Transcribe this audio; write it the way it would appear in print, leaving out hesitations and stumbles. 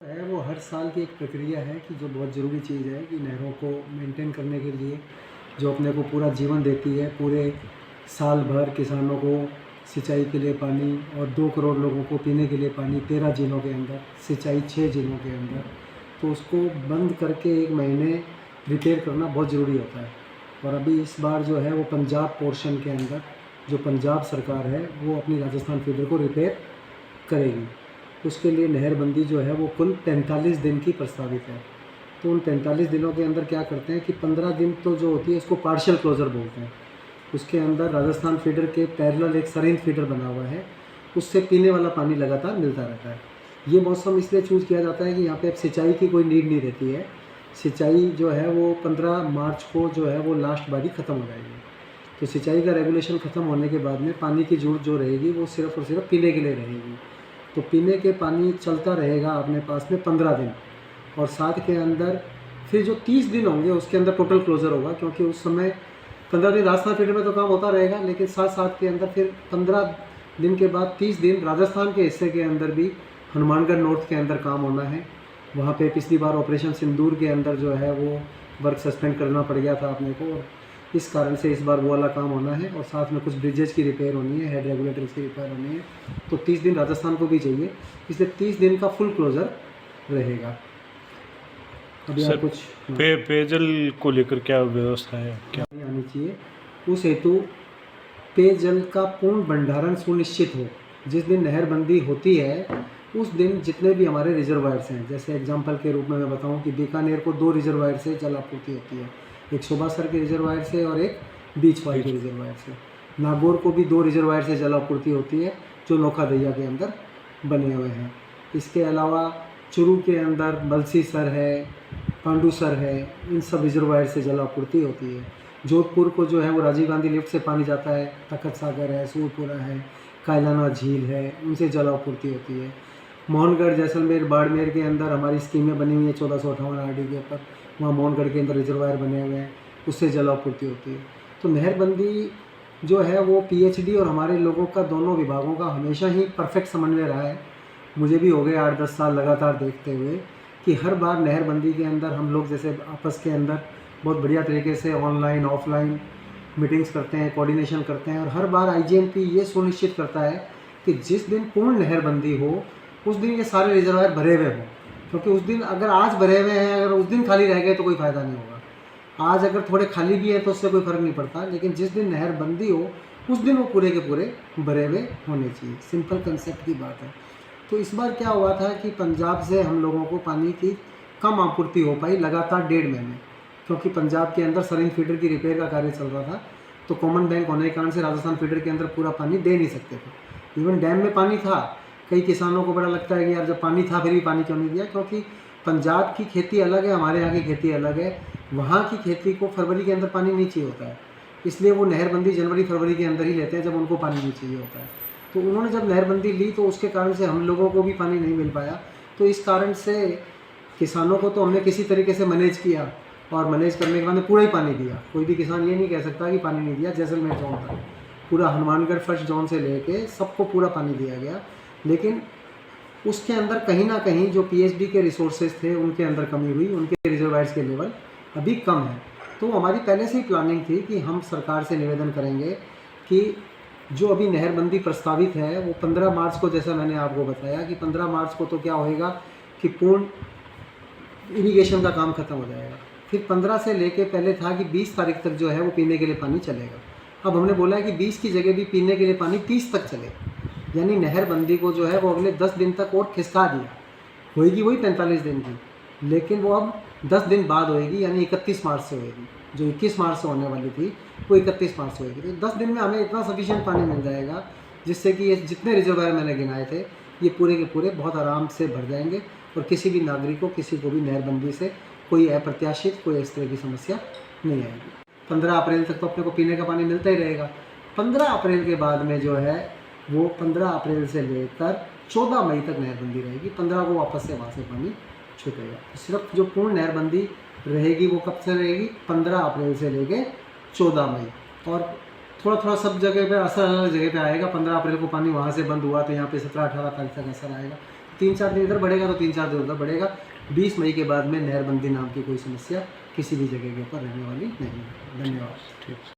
है वो हर साल की एक प्रक्रिया है कि जो बहुत ज़रूरी चीज़ है कि नहरों को मेंटेन करने के लिए जो अपने को पूरा जीवन देती है, पूरे साल भर किसानों को सिंचाई के लिए पानी और 2 करोड़ लोगों को पीने के लिए पानी 13 जिलों के अंदर, सिंचाई 6 जिलों के अंदर, तो उसको बंद करके 1 महीने रिपेयर करना बहुत ज़रूरी होता है। और अभी इस बार जो है वो पंजाब पोर्शन के अंदर जो पंजाब सरकार है वो अपनी राजस्थान फीडर को रिपेयर करेगी। उसके लिए नहरबंदी जो है वो कुल 45 दिन की प्रस्तावित है। तो उन 45 दिनों के अंदर क्या करते हैं कि 15 दिन तो जो होती है इसको पार्शियल क्लोज़र बोलते हैं। उसके अंदर राजस्थान फीडर के पैरेलल एक सरिन फीडर बना हुआ है, उससे पीने वाला पानी लगातार मिलता रहता है। ये मौसम इसलिए चूज़ किया जाता है कि यहाँ पे अब सिंचाई की कोई नीड नहीं रहती है। सिंचाई जो है वो 15 मार्च को जो है वो लास्ट बारी ख़त्म हो जाएगी। तो सिंचाई का रेगुलेशन ख़त्म होने के बाद में पानी की ज़रूरत जो रहेगी वो सिर्फ़ और सिर्फ पीने के लिए रहेगी। तो पीने के पानी चलता रहेगा अपने पास में 15 दिन, और साथ के अंदर फिर जो 30 दिन होंगे उसके अंदर टोटल क्लोज़र होगा, क्योंकि उस समय 15 दिन राजस्थान फीडर में तो काम होता रहेगा, लेकिन साथ साथ के अंदर फिर 15 दिन के बाद 30 दिन राजस्थान के हिस्से के अंदर भी हनुमानगढ़ नॉर्थ के अंदर काम होना है। वहाँ पे पिछली बार ऑपरेशन सिंदूर के अंदर जो है वो वर्क सस्पेंड करना पड़ गया था अपने को, और इस कारण से इस बार वो वाला काम होना है। और साथ में कुछ ब्रिजेज की रिपेयर होनी है, हेड रेगुलेटर्स की रिपेयर होनी है। तो 30 दिन राजस्थान को भी चाहिए, इसलिए 30 दिन का फुल क्लोज़र रहेगा। अभी सर, कुछ पेयजल को लेकर क्या व्यवस्था है, क्या आनी चाहिए, उस हेतु पेयजल का पूर्ण भंडारण सुनिश्चित हो। जिस दिन नहरबंदी होती है उस दिन जितने भी हमारे रिजर्वायर्स हैं, जैसे एग्जांपल के रूप में मैं बताऊं कि बीकानेर को 2 रिजर्वायर से जल आपूर्ति होती है, एक शोभासर के रिजर्वायर से और एक बीचवाई के रिजर्वायर से। नागौर को भी 2 रिजर्वायर से जल आपूर्ति होती है जो नौखा दैया के अंदर बने हुए हैं। इसके अलावा चुरू के अंदर बलसीसर है, पांडुसर है, इन सब रिजर्वायर से जल आपूर्ति होती है। जोधपुर को जो है वो राजीव गांधी लिफ्ट से पानी जाता है, तखत सागर है, सूरपुरा है, कायलाना झील है, उनसे जल आपूर्ति होती है। मोहनगढ़, जैसलमेर, बाड़मेर के अंदर हमारी स्कीमें बनी हुई हैं 1458 आरडी के ऊपर, वहाँ मोहनगढ़ के अंदर रिजर्वायर बने हुए हैं, उससे जल आपूर्ति होती है। तो नहरबंदी जो है वो पीएचडी और हमारे लोगों का, दोनों विभागों का हमेशा ही परफेक्ट समन्वय रहा है। मुझे भी हो गए 8-10 साल लगातार देखते हुए कि हर बार नहरबंदी के अंदर हम लोग जैसे आपस के अंदर बहुत बढ़िया तरीके से ऑनलाइन ऑफलाइन मीटिंग्स करते हैं, कोऑर्डिनेशन करते हैं, और हर बार आईजीएमपी ये सुनिश्चित करता है कि जिस दिन पूर्ण नहरबंदी हो उस दिन ये सारे रिजर्वायर भरे हुए हों। क्योंकि उस दिन अगर आज भरे हुए हैं, अगर उस दिन खाली रह गए तो कोई फ़ायदा नहीं होगा। आज अगर थोड़े खाली भी है तो उससे कोई फ़र्क नहीं पड़ता, लेकिन जिस दिन नहरबंदी हो उस दिन वो पूरे के पूरे भरे हुए होने चाहिए। सिंपल कंसेप्ट की बात है। तो इस बार क्या हुआ था कि पंजाब से हम लोगों को पानी की कम आपूर्ति हो पाई लगातार 1.5 महीने, क्योंकि पंजाब के अंदर सरिन फीडर की रिपेयर का कार्य चल रहा था। तो कॉमन बैंक होने के कारण से राजस्थान फीडर के अंदर पूरा पानी दे नहीं सकते थे। इवन डैम में पानी था। कई किसानों को बड़ा लगता है कि यार जब पानी था फिर भी पानी क्यों नहीं दिया, क्योंकि पंजाब की खेती अलग है, हमारे यहाँ की खेती अलग है। वहाँ की खेती को फरवरी के अंदर पानी नहीं चाहिए होता है, इसलिए वो नहरबंदी जनवरी फरवरी के अंदर ही लेते हैं जब उनको पानी नहीं चाहिए होता है। तो उन्होंने जब नहरबंदी ली तो उसके कारण से हम लोगों को भी पानी नहीं मिल पाया। तो इस कारण से किसानों को तो हमने किसी तरीके से मैनेज किया, और मैनेज करने के बाद में पूरा ही पानी दिया। कोई भी किसान ये नहीं कह सकता कि पानी नहीं दिया। जैसलमेर जोन तक पूरा हनुमानगढ़ फर्स्ट जोन से लेके सबको पूरा पानी दिया गया, लेकिन उसके अंदर कहीं ना कहीं जो पीएचडी के रिसोर्सेज थे उनके अंदर कमी हुई, उनके रिजर्वायर्स के लेवल अभी कम है। तो हमारी पहले से ही प्लानिंग थी कि हम सरकार से निवेदन करेंगे कि जो अभी नहरबंदी प्रस्तावित है वो 15 मार्च को, जैसा मैंने आपको बताया कि 15 मार्च को तो क्या होएगा कि पूर्ण इरिगेशन का काम खत्म हो जाएगा। फिर 15 से लेके पहले था कि 20 तारीख तक जो है वो पीने के लिए पानी चलेगा। अब हमने बोला है कि 20 की जगह भी पीने के लिए पानी 30 तक चले, यानी नहरबंदी को जो है वो अगले 10 दिन तक और खिसका दिया। होएगी वही 45 दिन की, लेकिन वो अब 10 दिन बाद होएगी, यानी 31 मार्च से होएगी। जो 21 मार्च से होने वाली थी वो 31 मार्च से होएगी। तो 10 दिन में हमें इतना सफिशिएंट पानी मिल जाएगा जिससे कि ये जितने रिजर्वायर मैंने गिनाए थे ये पूरे के पूरे बहुत आराम से भर जाएंगे, और किसी भी नागरिक को, किसी को भी नहरबंदी से कोई अप्रत्याशित कोई इस तरह की समस्या नहीं आएगी। 15 अप्रैल तक तो अपने को पीने का पानी मिलता ही रहेगा। 15 अप्रैल के बाद में जो है वो 15 अप्रैल से लेकर 14 मई तक नहरबंदी रहेगी। 15 को वापस से वहाँ से पानी छूटेगा। सिर्फ जो पूर्ण नहरबंदी रहेगी वो कब से रहेगी? 15 अप्रैल से लेके 14 मई। और थोड़ा थोड़ा सब जगह पे असर अलग जगह पे आएगा। 15 अप्रैल को पानी वहाँ से बंद हुआ तो यहाँ पे 17-18 तारीख तक असर आएगा। 3-4 दिन इधर बढ़ेगा तो 3-4 दिन उधर बढ़ेगा। 20 मई के बाद में नहरबंदी नाम की कोई समस्या किसी भी जगह के ऊपर रहने वाली नहीं है। धन्यवाद। ठीक।